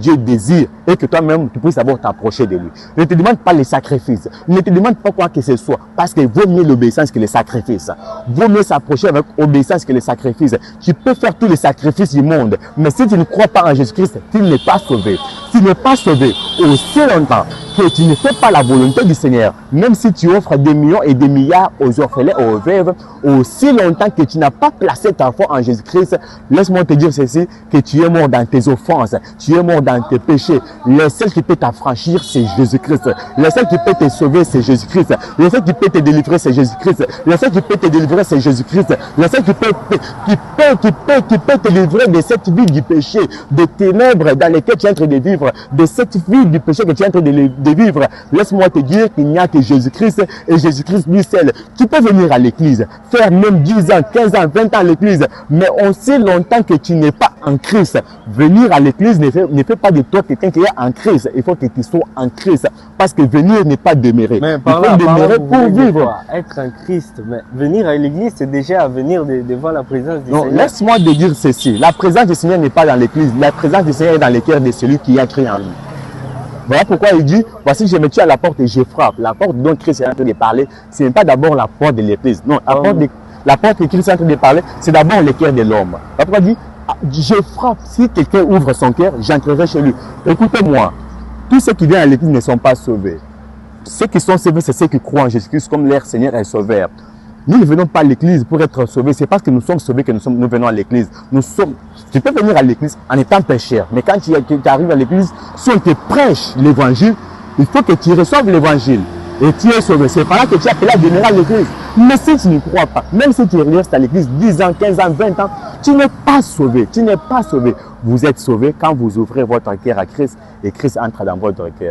Dieu désire et que toi-même, tu puisses d'abord t'approcher de lui. Ne te demande pas les sacrifices. Ne te demande pas quoi que ce soit. Parce qu'il vaut mieux l'obéissance que les sacrifices. Vaut mieux s'approcher avec obéissance que les sacrifices. Tu peux faire tous les sacrifices du monde. Mais si tu ne crois pas en Jésus-Christ, tu n'es pas sauvé. Tu n'es pas sauvé aussi longtemps que tu ne fais pas la volonté du Seigneur, même si tu offres des millions et des milliards aux orphelins, aux veuves, aussi longtemps que tu n'as pas placé ta foi en Jésus-Christ, laisse-moi te dire ceci, que tu es mort dans tes offenses, tu es mort dans tes péchés. Le seul qui peut t'affranchir, c'est Jésus-Christ. Le seul qui peut te sauver, c'est Jésus-Christ. Le seul qui peut te délivrer, c'est Jésus-Christ. Le seul qui peut te délivrer, c'est Jésus-Christ. Le seul qui peut te délivrer de cette vie du péché, des ténèbres dans lesquelles tu es en train de vivre, de cette vie du péché que tu es en train de vivre. Laisse-moi te dire qu'il n'y a que Jésus-Christ et Jésus-Christ lui seul. Tu peux venir à l'église, faire même 10 ans, 15 ans, 20 ans à l'église, mais aussi longtemps que tu n'es pas en Christ. Venir à l'église ne fait pas de toi quelqu'un qui est en Christ. Il faut que tu sois en Christ. Parce que venir n'est pas demeurer. Mais il faut demeurer pour vivre. Être en Christ, mais venir à l'église, c'est déjà venir devant la présence du Seigneur. Laisse-moi te dire ceci. La présence du Seigneur n'est pas dans l'église. La présence du Seigneur est dans le cœur de celui qui a créé en lui. Voilà pourquoi il dit, voici je me tue à la porte et je frappe. La porte dont Christ est en train de parler, ce n'est pas d'abord la porte de l'église. Non, la porte que Christ est en train de parler, c'est d'abord le cœur de l'homme. Voilà pourquoi il dit, je frappe. Si quelqu'un ouvre son cœur, j'entrerai chez lui. Écoutez-moi, tous ceux qui viennent à l'église ne sont pas sauvés. Ceux qui sont sauvés, c'est ceux qui croient en Jésus-Christ comme leur Seigneur est sauveur. Nous ne venons pas à l'église pour être sauvés. C'est parce que nous sommes sauvés que nous venons à l'église. Tu peux venir à l'église en étant pécheur. Mais quand tu arrives à l'église, si on te prêche l'évangile, il faut que tu reçoives l'évangile. Et tu es sauvé. C'est par là que tu es appelé à demeurer à l'église. Mais si tu ne crois pas, même si tu restes à l'église 10 ans, 15 ans, 20 ans, tu n'es pas sauvé. Tu n'es pas sauvé. Vous êtes sauvé quand vous ouvrez votre cœur à Christ et Christ entre dans votre cœur.